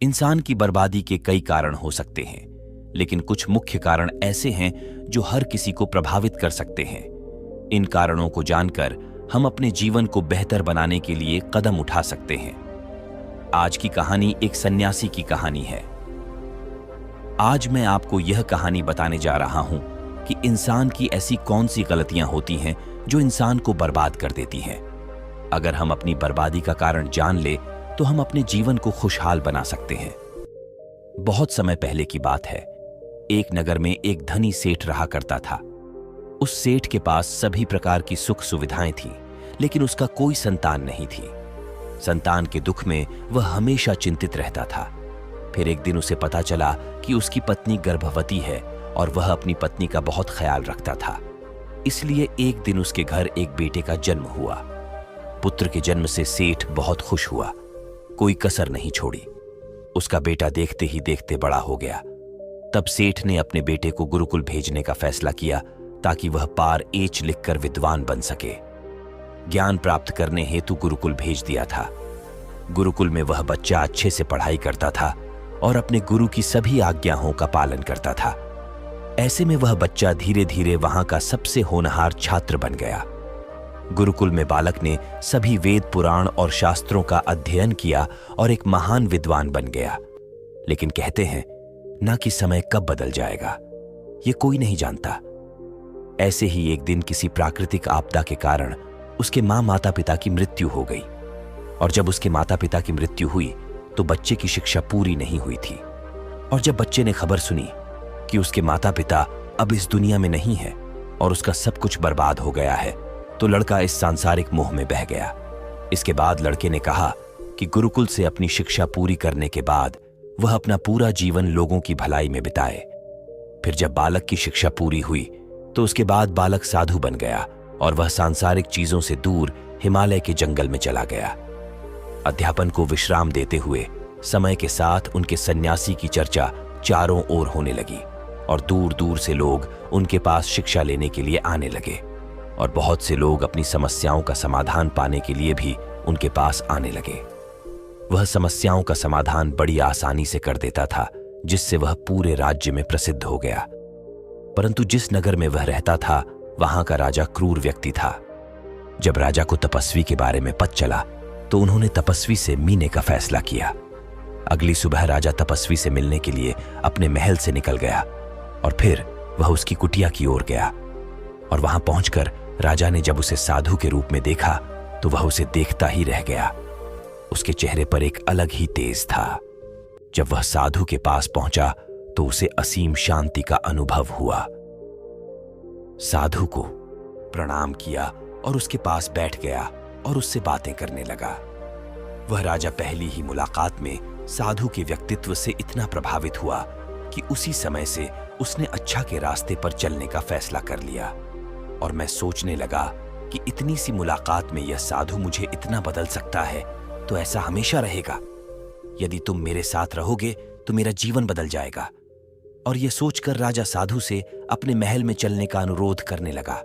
इंसान की बर्बादी के कई कारण हो सकते हैं, लेकिन कुछ मुख्य कारण ऐसे हैं जो हर किसी को प्रभावित कर सकते हैं। इन कारणों को जानकर हम अपने जीवन को बेहतर बनाने के लिए कदम उठा सकते हैं। आज की कहानी एक सन्यासी की कहानी है। आज मैं आपको यह कहानी बताने जा रहा हूं कि इंसान की ऐसी कौन सी गलतियां होती हैं जो इंसान को बर्बाद कर देती हैं। अगर हम अपनी बर्बादी का कारण जान ले तो हम अपने जीवन को खुशहाल बना सकते हैं। बहुत समय पहले की बात है। एक नगर में एक धनी सेठ रहा करता था। उस सेठ के पास सभी प्रकार की सुख सुविधाएं थीं, लेकिन उसका कोई संतान नहीं थी। संतान के दुख में वह हमेशा चिंतित रहता था। फिर एक दिन उसे पता चला कि उसकी पत्नी गर्भवती है और वह अपनी पत्नी का बहुत ख्याल रखता था। इसलिए एक दिन उसके घर एक बेटे का जन्म हुआ। पुत्र के जन्म से सेठ बहुत खुश हुआ, कोई कसर नहीं छोड़ी। उसका बेटा देखते ही देखते बड़ा हो गया। तब सेठ ने अपने बेटे को गुरुकुल भेजने का फैसला किया ताकि वह पार एच लिखकर विद्वान बन सके। ज्ञान प्राप्त करने हेतु गुरुकुल भेज दिया था। गुरुकुल में वह बच्चा अच्छे से पढ़ाई करता था और अपने गुरु की सभी आज्ञाओं का पालन करता था। ऐसे में वह बच्चा धीरे धीरे वहां का सबसे होनहार छात्र बन गया। गुरुकुल में बालक ने सभी वेद पुराण और शास्त्रों का अध्ययन किया और एक महान विद्वान बन गया। लेकिन कहते हैं ना कि समय कब बदल जाएगा, ये कोई नहीं जानता। ऐसे ही एक दिन किसी प्राकृतिक आपदा के कारण उसके माता पिता की मृत्यु हो गई। और जब उसके माता पिता की मृत्यु हुई तो बच्चे की शिक्षा पूरी नहीं हुई थी। और जब बच्चे ने खबर सुनी कि उसके माता पिता अब इस दुनिया में नहीं है और उसका सब कुछ बर्बाद हो गया है, तो लड़का इस सांसारिक मोह में बह गया। इसके बाद लड़के ने कहा कि गुरुकुल से अपनी शिक्षा पूरी करने के बाद वह अपना पूरा जीवन लोगों की भलाई में बिताए। फिर जब बालक की शिक्षा पूरी हुई तो उसके बाद बालक साधु बन गया और वह सांसारिक चीजों से दूर हिमालय के जंगल में चला गया। अध्यापन को विश्राम देते हुए समय के साथ उनके सन्यासी की चर्चा चारों ओर होने लगी और दूर दूर से लोग उनके पास शिक्षा लेने के लिए आने लगे। और बहुत से लोग अपनी समस्याओं का समाधान पाने के लिए भी उनके पास आने लगे। वह समस्याओं का समाधान बड़ी आसानी से कर देता था, जिससे वह पूरे राज्य में प्रसिद्ध हो गया। परंतु जिस नगर में वह रहता था वहां का राजा क्रूर व्यक्ति था। जब राजा को तपस्वी के बारे में पता चला तो उन्होंने तपस्वी से मिलने का फैसला किया। अगली सुबह राजा तपस्वी से मिलने के लिए अपने महल से निकल गया और फिर वह उसकी कुटिया की ओर गया। और वहां पहुंचकर राजा ने जब उसे साधु के रूप में देखा तो वह उसे देखता ही रह गया। उसके चेहरे पर एक अलग ही तेज था। जब वह साधु के पास पहुंचा तो उसे असीम शांति का अनुभव हुआ। साधु को प्रणाम किया और उसके पास बैठ गया और उससे बातें करने लगा। वह राजा पहली ही मुलाकात में साधु के व्यक्तित्व से इतना प्रभावित हुआ कि उसी समय से उसने अच्छा के रास्ते पर चलने का फैसला कर लिया। और मैं सोचने लगा कि इतनी सी मुलाकात में यह साधु मुझे इतना बदल सकता है, तो ऐसा हमेशा रहेगा। यदि तुम मेरे साथ रहोगे तो मेरा जीवन बदल जाएगा। और यह सोचकर राजा साधु से अपने महल में चलने का अनुरोध करने लगा।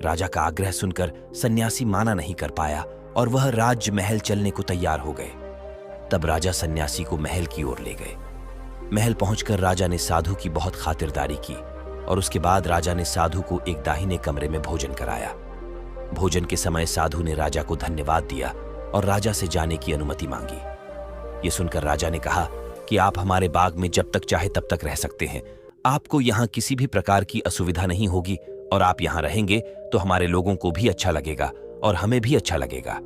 राजा का आग्रह सुनकर सन्यासी माना नहीं कर पाया और वह राज्य महल चलने को तैयार हो गए। तब राजा सन्यासी को महल की ओर ले गए। महल पहुंचकर राजा ने साधु की बहुत खातिरदारी की और उसके बाद राजा ने साधु को एक दाहिने कमरे में भोजन कराया। भोजन के समय साधु ने राजा को धन्यवाद दिया और राजा से जाने की अनुमति मांगी। यह सुनकर राजा ने कहा कि आप हमारे बाग में जब तक चाहे तब तक रह सकते हैं। आपको यहाँ किसी भी प्रकार की असुविधा नहीं होगी और आप यहाँ रहेंगे तो हमारे लोगों को भी अच्छा लगेगा और हमें भी अच्छा लगेगा।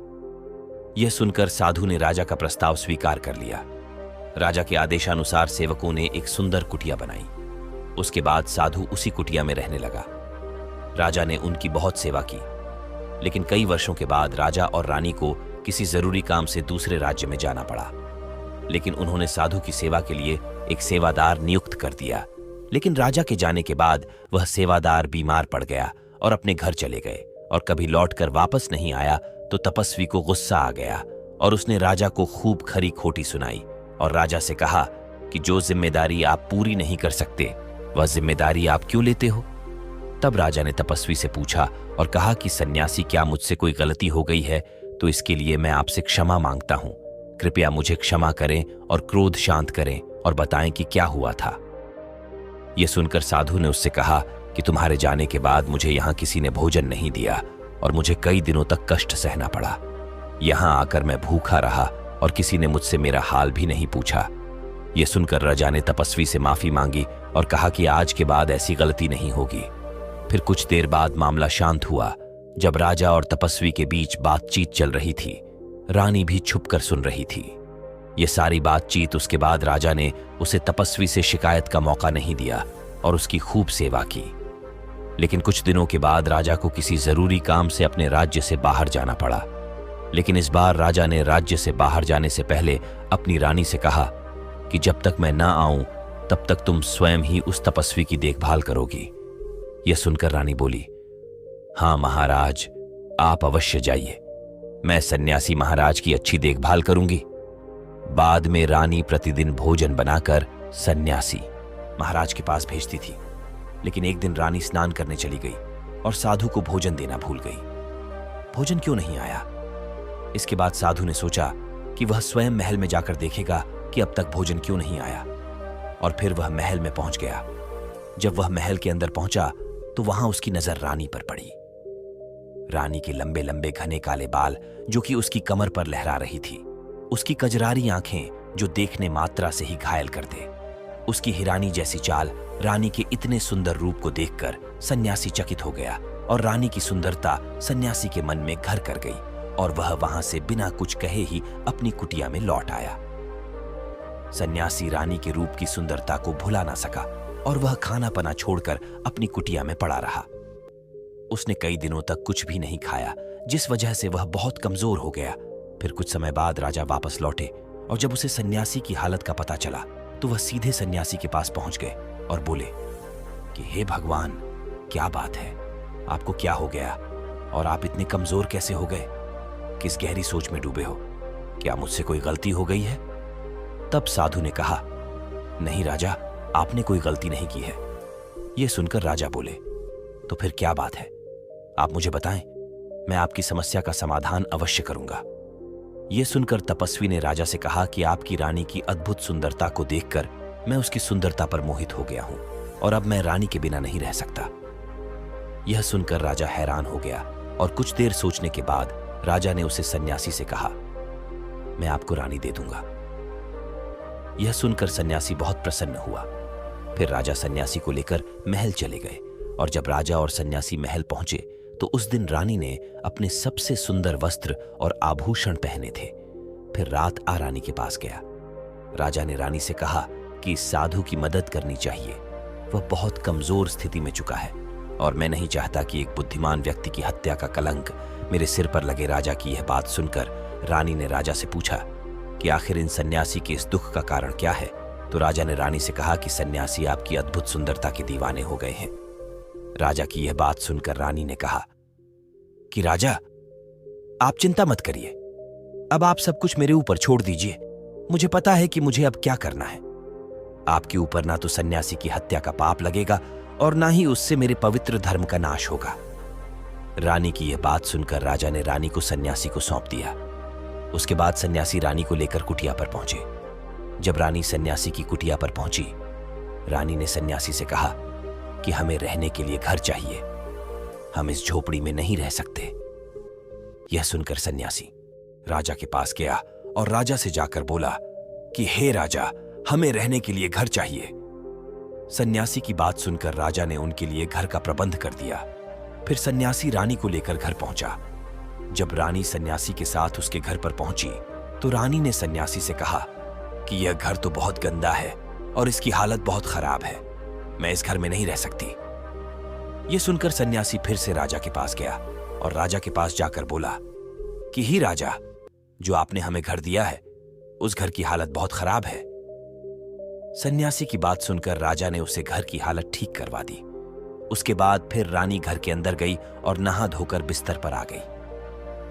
यह सुनकर साधु ने राजा का प्रस्ताव स्वीकार कर लिया। राजा के आदेशानुसार सेवकों ने एक सुंदर कुटिया बनाई। उसके बाद साधु उसी कुटिया में रहने लगा। राजा ने उनकी बहुत सेवा की, लेकिन कई वर्षों के बाद राजा और रानी को किसी जरूरी काम से दूसरे राज्य में जाना पड़ा। लेकिन उन्होंने साधु की सेवा के लिए एक सेवादार नियुक्त कर दिया। लेकिन राजा के जाने के बाद वह सेवादार बीमार पड़ गया और अपने घर चले गए और कभी लौटकर वापस नहीं आया। तो तपस्वी को गुस्सा आ गया और उसने राजा को खूब खरी खोटी सुनाई और राजा से कहा कि जो जिम्मेदारी आप पूरी नहीं कर सकते वह जिम्मेदारी आप क्यों लेते हो। तब राजा ने तपस्वी से पूछा और कहा कि सन्यासी, क्या मुझसे कोई गलती हो गई है तो इसके लिए मैं आपसे क्षमा मांगता हूं। कृपया मुझे क्षमा करें और क्रोध शांत करें और बताएं कि क्या हुआ था। यह सुनकर साधु ने उससे कहा कि तुम्हारे जाने के बाद मुझे यहाँ किसी ने भोजन नहीं दिया और मुझे कई दिनों तक कष्ट सहना पड़ा। यहाँ आकर मैं भूखा रहा और किसी ने मुझसे मेरा हाल भी नहीं पूछा। यह सुनकर राजा ने तपस्वी से माफी मांगी और कहा कि आज के बाद ऐसी गलती नहीं होगी। फिर कुछ देर बाद मामला शांत हुआ। जब राजा और तपस्वी के बीच बातचीत चल रही थी, रानी भी छुपकर सुन रही थी। यह सारी बातचीत उसके बाद राजा ने उसे तपस्वी से शिकायत का मौका नहीं दिया और उसकी खूब सेवा की। लेकिन कुछ दिनों के बाद राजा को किसी जरूरी काम से अपने राज्य से बाहर जाना पड़ा। लेकिन इस बार राजा ने राज्य से बाहर जाने से पहले अपनी रानी से कहा कि जब तक मैं ना आऊं तब तक तुम स्वयं ही उस तपस्वी की देखभाल करोगी। यह सुनकर रानी बोली, हाँ महाराज, आप अवश्य जाइए, मैं सन्यासी महाराज की अच्छी देखभाल करूंगी। बाद में रानी प्रतिदिन भोजन बनाकर सन्यासी महाराज के पास भेजती थी। लेकिन एक दिन रानी स्नान करने चली गई और साधु को भोजन देना भूल गई। भोजन क्यों नहीं आया? इसके बाद साधु ने सोचा कि वह स्वयं महल में जाकर देखेगा कि अब तक भोजन क्यों नहीं आया। और फिर वह महल में पहुंच गया। जब वह महल के अंदर पहुंचा तो वहां उसकी नजर रानी पर पड़ी। रानी के लंबे लंबे घने काले बाल जो कि उसकी कमर पर लहरा रही थी, उसकी कजरारी आंखें जो देखने मात्रा से ही घायल कर दे, उसकी हिरानी जैसी चाल, रानी के इतने सुंदर रूप को देखकर सन्यासी चकित हो गया और रानी की सुंदरता सन्यासी के मन में घर कर गई और वह वहां से बिना कुछ कहे ही अपनी कुटिया में लौट आया। सन्यासी रानी के रूप की सुंदरता को भुला ना सका और वह खाना पना छोड़कर अपनी कुटिया में पड़ा रहा। उसने कई दिनों तक कुछ भी नहीं खाया, जिस वजह से वह बहुत कमजोर हो गया। फिर कुछ समय बाद राजा वापस लौटे और जब उसे सन्यासी की हालत का पता चला तो वह सीधे सन्यासी के पास पहुंच गए और बोले कि हे भगवान, क्या बात है, आपको क्या हो गया और आप इतने कमजोर कैसे हो गए? किस गहरी सोच में डूबे हो? क्या मुझसे कोई गलती हो गई है? तब साधु ने कहा, नहीं राजा, आपने कोई गलती नहीं की है। यह सुनकर राजा बोले, तो फिर क्या बात है, आप मुझे बताएं, मैं आपकी समस्या का समाधान अवश्य करूंगा। यह सुनकर तपस्वी ने राजा से कहा कि आपकी रानी की अद्भुत सुंदरता को देखकर मैं उसकी सुंदरता पर मोहित हो गया हूं और अब मैं रानी के बिना नहीं रह सकता। यह सुनकर राजा हैरान हो गया और कुछ देर सोचने के बाद राजा ने उसे सन्यासी से कहा, मैं आपको रानी दे दूंगा। यह सुनकर सन्यासी बहुत प्रसन्न हुआ। फिर राजा सन्यासी को लेकर महल चले गए और जब राजा और सन्यासी महल पहुंचे तो उस दिन रानी ने अपने सबसे सुंदर वस्त्र और आभूषण पहने थे। फिर रात रानी के पास गया। राजा ने रानी से कहा कि इस साधु की मदद करनी चाहिए, वह बहुत कमजोर स्थिति में चुका है और मैं नहीं चाहता कि एक बुद्धिमान व्यक्ति की हत्या का कलंक मेरे सिर पर लगे। राजा की यह बात सुनकर रानी ने राजा से पूछा कि आखिर इन सन्यासी के इस दुख का कारण क्या है। तो राजा ने रानी से कहा कि सन्यासी आपकी अद्भुत सुंदरता के दीवाने हो गए हैं। राजा की यह बात सुनकर रानी ने कहा कि राजा, आप चिंता मत करिए, अब आप सब कुछ मेरे ऊपर छोड़ दीजिए। मुझे पता है कि मुझे अब क्या करना है। आपके ऊपर ना तो सन्यासी की हत्या का पाप लगेगा और ना ही उससे मेरे पवित्र धर्म का नाश होगा। रानी की यह बात सुनकर राजा ने रानी को सन्यासी को सौंप दिया। उसके बाद सन्यासी रानी को लेकर कुटिया पर पहुंचे। जब रानी सन्यासी की कुटिया पर पहुंची, रानी ने सन्यासी से कहा कि हमें रहने के लिए घर चाहिए, हम इस झोपड़ी में नहीं रह सकते। यह सुनकर सन्यासी राजा के पास गया और राजा से जाकर बोला कि हे राजा, हमें रहने के लिए घर चाहिए। सन्यासी की बात सुनकर राजा ने उनके लिए घर का प्रबंध कर दिया। फिर सन्यासी रानी को लेकर घर पहुंचा। जब रानी सन्यासी के साथ उसके घर पर पहुंची तो रानी ने सन्यासी से कहा कि यह घर तो बहुत गंदा है और इसकी हालत बहुत खराब है, मैं इस घर में नहीं रह सकती। यह सुनकर सन्यासी फिर से राजा के पास गया और राजा के पास जाकर बोला कि ही राजा, जो आपने हमें घर दिया है उस घर की हालत बहुत खराब है। सन्यासी की बात सुनकर राजा ने उसे घर की हालत ठीक करवा दी। उसके बाद फिर रानी घर के अंदर गई और नहा धोकर बिस्तर पर आ गई।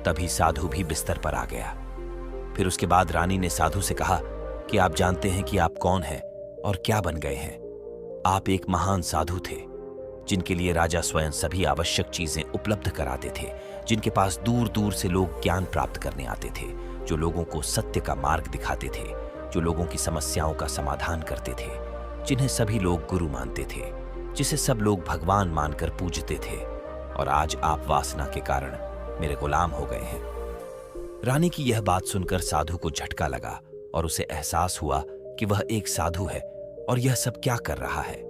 तभी साधु भी बिस्तर पर आ गया। फिर उसके बाद रानी ने साधु से कहा कि आप जानते हैं कि आप कौन हैं और क्या बन गए हैं। आप एक महान साधु थे जिनके लिए राजा स्वयं सभी आवश्यक चीजें उपलब्ध कराते थे, जिनके पास दूर दूर से लोग ज्ञान प्राप्त करने आते थे, जो लोगों को सत्य का मार्ग दिखाते थे, जो लोगों की समस्याओं का समाधान करते थे, जिन्हें सभी लोग गुरु मानते थे, जिसे सब लोग भगवान मानकर पूजते थे। और आज आप वासना के कारण मेरे गुलाम हो गए हैं। रानी की यह बात सुनकर साधु को झटका लगा और उसे एहसास हुआ कि वह एक साधु है और यह सब क्या कर रहा है।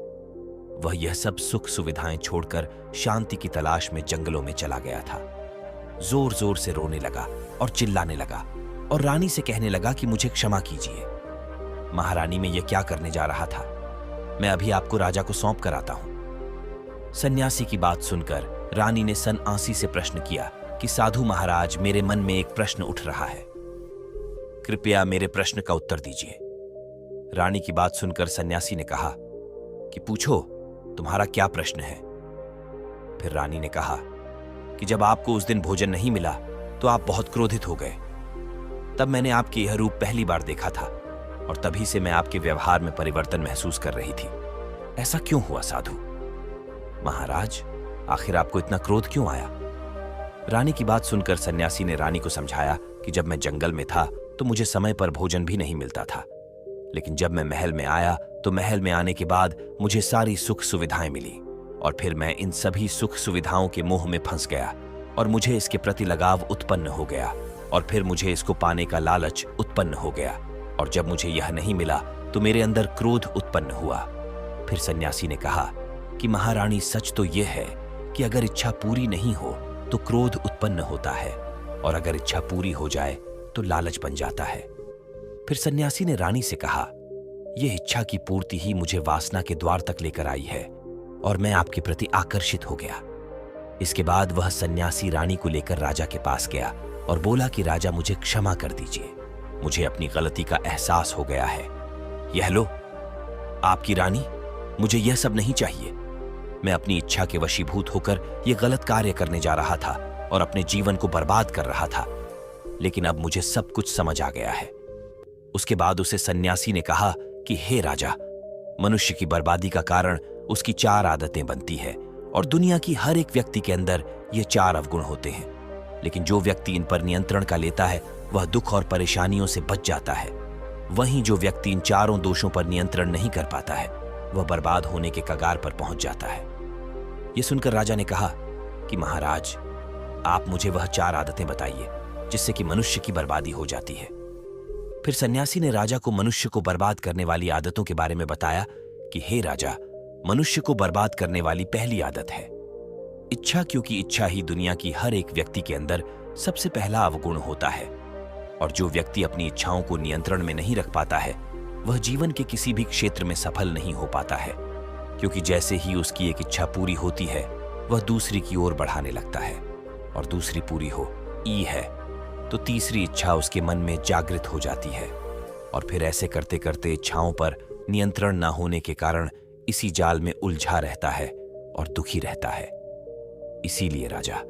वह यह सब सुख सुविधाएं छोड़कर शांति की तलाश में जंगलों में चला गया था। जोर जोर से रोने लगा और चिल्लाने लगा और रानी से कहने लगा कि मुझे क्षमा कीजिए महारानी, मैं यह क्या करने जा रहा था। मैं अभी आपको राजा को सौंप कर आता हूं। सन्यासी की बात सुनकर रानी ने सन्यासी से प्रश्न किया कि साधु महाराज, मेरे मन में एक प्रश्न उठ रहा है, कृपया मेरे प्रश्न का उत्तर दीजिए। रानी की बात सुनकर सन्यासी ने कहा कि पूछो, तुम्हारा क्या प्रश्न है। फिर रानी ने कहा कि जब आपको उस दिन भोजन नहीं मिला तो आप बहुत क्रोधित हो गए। तब मैंने आपके यह रूप पहली बार देखा था और तभी से मैं आपके व्यवहार में परिवर्तन महसूस कर रही थी। ऐसा क्यों हुआ साधु महाराज? आखिर आपको इतना क्रोध क्यों आया? रानी की बात सुनकर सन्यासी ने रानी को समझाया कि जब मैं जंगल में था तो मुझे समय पर भोजन भी नहीं मिलता था, लेकिन जब मैं महल में आया तो महल में आने के बाद मुझे सारी सुख सुविधाएं मिली और फिर मैं इन सभी सुख सुविधाओं के मोह में फंस गया और मुझे इसके प्रति लगाव उत्पन्न हो गया और फिर मुझे इसको पाने का लालच उत्पन्न हो गया और जब मुझे यह नहीं मिला तो मेरे अंदर क्रोध उत्पन्न हुआ। फिर सन्यासी ने कहा कि महारानी, सच तो यह है कि अगर इच्छा पूरी नहीं हो तो क्रोध उत्पन्न होता है और अगर इच्छा पूरी हो जाए तो लालच बन जाता है। फिर सन्यासी ने रानी से कहा, यह इच्छा की पूर्ति ही मुझे वासना के द्वार तक लेकर आई है और मैं आपके प्रति आकर्षित हो गया। इसके बाद वह सन्यासी रानी को लेकर राजा के पास गया और बोला कि राजा, मुझे क्षमा कर दीजिए, मुझे अपनी गलती का एहसास हो गया है। यह लो आपकी रानी, मुझे यह सब नहीं चाहिए। मैं अपनी इच्छा के वशीभूत होकर यह गलत कार्य करने जा रहा था और अपने जीवन को बर्बाद कर रहा था, लेकिन अब मुझे सब कुछ समझ आ गया है। उसके बाद उसे सन्यासी ने कहा कि हे राजा, मनुष्य की बर्बादी का कारण उसकी 4 आदतें बनती है और दुनिया की हर एक व्यक्ति के अंदर ये 4 अवगुण होते हैं, लेकिन जो व्यक्ति इन पर नियंत्रण का लेता है वह दुख और परेशानियों से बच जाता है। वहीं जो व्यक्ति इन 4 दोषों पर नियंत्रण नहीं कर पाता है वह बर्बाद होने के कगार पर पहुंच जाता है। यह सुनकर राजा ने कहा कि महाराज, आप मुझे वह 4 आदतें बताइए जिससे कि मनुष्य की बर्बादी हो जाती है। फिर सन्यासी ने राजा को मनुष्य को बर्बाद करने वाली आदतों के बारे में बताया कि हे राजा, मनुष्य को बर्बाद करने वाली पहली आदत है इच्छा, क्योंकि इच्छा ही दुनिया की हर एक व्यक्ति के अंदर सबसे पहला अवगुण होता है और जो व्यक्ति अपनी इच्छाओं को नियंत्रण में नहीं रख पाता है वह जीवन के किसी भी क्षेत्र में सफल नहीं हो पाता है, क्योंकि जैसे ही उसकी एक इच्छा पूरी होती है वह दूसरी की ओर बढ़ाने लगता है और दूसरी पूरी हो ई है तो तीसरी इच्छा उसके मन में जागृत हो जाती है और फिर ऐसे करते करते इच्छाओं पर नियंत्रण न होने के कारण इसी जाल में उलझा रहता है और दुखी रहता है। इसीलिए राजा,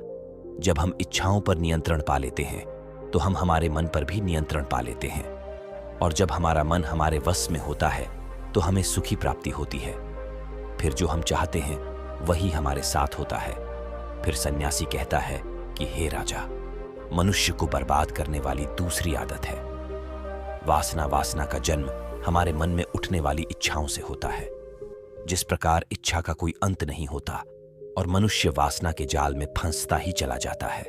जब हम इच्छाओं पर नियंत्रण पा लेते हैं तो हम हमारे मन पर भी नियंत्रण पा लेते हैं और जब हमारा मन हमारे वश में होता है तो हमें सुखी प्राप्ति होती है। फिर जो हम चाहते हैं वही हमारे साथ होता है। फिर सन्यासी कहता है कि हे राजा, मनुष्य को बर्बाद करने वाली दूसरी आदत है वासना। वासना का जन्म हमारे मन में उठने वाली इच्छाओं से होता है। जिस प्रकार इच्छा का कोई अंत नहीं होता और मनुष्य वासना के जाल में फंसता ही चला जाता है।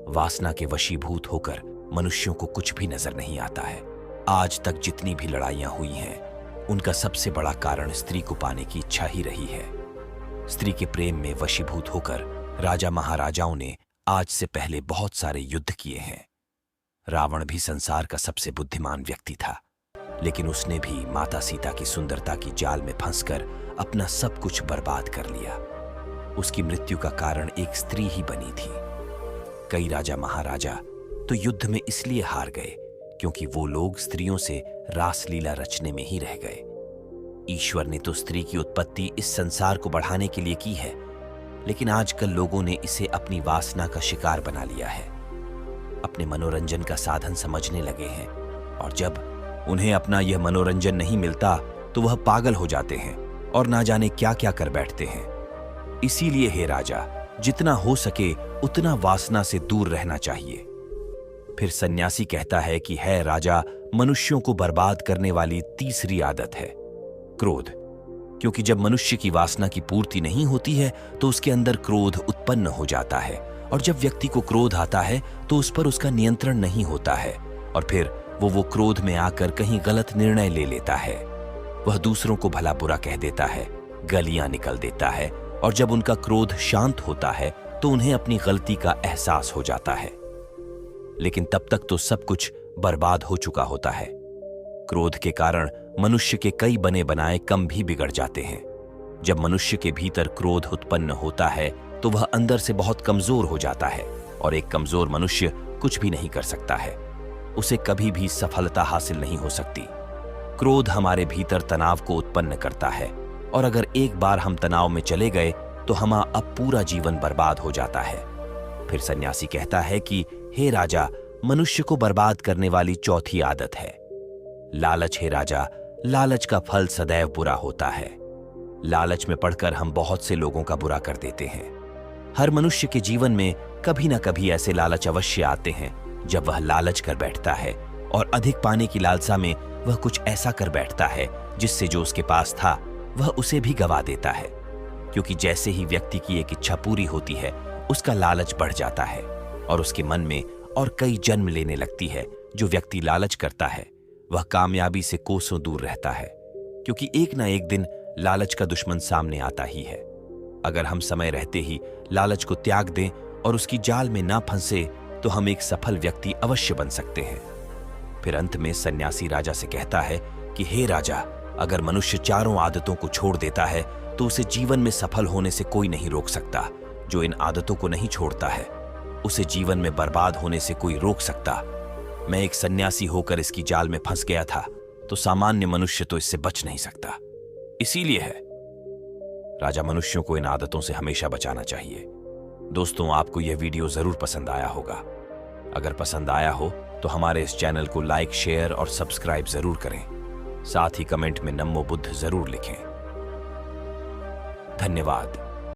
वासना के वशीभूत होकर मनुष्यों को कुछ भी नजर नहीं आता है। आज तक जितनी भी लड़ाइयां हुई हैं उनका सबसे बड़ा कारण स्त्री को पाने की इच्छा ही रही है। स्त्री के प्रेम में वशीभूत होकर राजा महाराजाओं ने आज से पहले बहुत सारे युद्ध किए हैं। रावण भी संसार का सबसे बुद्धिमान व्यक्ति था, लेकिन उसने भी माता सीता की सुंदरता की जाल में फंसकर अपना सब कुछ बर्बाद कर लिया। उसकी मृत्यु का कारण एक स्त्री ही बनी थी। कई राजा महाराजा तो युद्ध में इसलिए हार गए क्योंकि वो लोग स्त्रियों से रासलीला रचने में ही रह गए। ईश्वर ने तो स्त्री की उत्पत्ति इस संसार को बढ़ाने के लिए की है, लेकिन आजकल लोगों ने इसे अपनी वासना का शिकार बना लिया है, अपने मनोरंजन का साधन समझने लगे हैं और जब उन्हें अपना यह मनोरंजन नहीं मिलता तो वह पागल हो जाते हैं और ना जाने क्या क्या कर बैठते हैं। इसीलिए हे राजा, जितना हो सके उतना वासना से दूर रहना चाहिए। फिर सन्यासी कहता है कि है राजा, मनुष्यों को बर्बाद करने वाली तीसरी आदत है क्रोध। क्योंकि जब मनुष्य की वासना की पूर्ति नहीं होती है तो उसके अंदर क्रोध उत्पन्न हो जाता है, और जब व्यक्ति को क्रोध आता है तो उस पर उसका नियंत्रण नहीं होता है, और फिर वो क्रोध में आकर कहीं गलत निर्णय ले लेता है। वह दूसरों को भला बुरा कह देता है, गलियां निकल देता है, और जब उनका क्रोध शांत होता है तो उन्हें अपनी गलती का एहसास हो जाता है। लेकिन तब तक तो सब कुछ बर्बाद हो चुका होता है। क्रोध के कारण मनुष्य के कई बने बनाए काम भी बिगड़ जाते हैं। जब मनुष्य के भीतर क्रोध उत्पन्न होता है तो वह अंदर से बहुत कमजोर हो जाता है, और एक कमजोर मनुष्य कुछ भी नहीं कर सकता है। उसे कभी भी सफलता हासिल नहीं हो सकती। क्रोध हमारे भीतर तनाव को उत्पन्न करता है, और अगर एक बार हम तनाव में चले गए तो हमारा अब पूरा जीवन बर्बाद हो जाता है। फिर सन्यासी कहता है कि हे राजा, मनुष्य को बर्बाद करने वाली चौथी आदत है लालच। हे राजा, लालच का फल सदैव बुरा होता है। लालच में पड़कर हम बहुत से लोगों का बुरा कर देते हैं। हर मनुष्य के जीवन में कभी ना कभी ऐसे लालच अवश्य आते हैं जब वह लालच कर बैठता है, और अधिक पाने की लालसा में वह कुछ ऐसा कर बैठता है जिससे जो उसके पास था वह उसे भी गवा देता है। क्योंकि जैसे ही व्यक्ति की एक इच्छा पूरी होती है उसका लालच बढ़ जाता है, और उसके मन में और कई जन्म लेने लगती है। जो व्यक्ति लालच करता है वह कामयाबी से कोसों दूर रहता है, क्योंकि एक ना एक दिन लालच का दुश्मन सामने आता ही है। अगर हम समय रहते ही लालच को त्याग दें और उसकी जाल में ना फंसे तो हम एक सफल व्यक्ति अवश्य बन सकते हैं। फिर अंत में सन्यासी राजा से कहता है कि हे राजा, अगर मनुष्य चारों आदतों को छोड़ देता है तो उसे जीवन में सफल होने से कोई नहीं रोक सकता। जो इन आदतों को नहीं छोड़ता है उसे जीवन में बर्बाद होने से कोई रोक सकता। मैं एक सन्यासी होकर इसकी जाल में फंस गया था, तो सामान्य मनुष्य तो इससे बच नहीं सकता। इसीलिए है राजा, मनुष्यों को इन आदतों से हमेशा बचाना चाहिए। दोस्तों, आपको यह वीडियो जरूर पसंद आया होगा। अगर पसंद आया हो तो हमारे इस चैनल को लाइक, शेयर और सब्सक्राइब जरूर करें। साथ ही कमेंट में नमो बुद्ध जरूर लिखें। धन्यवाद।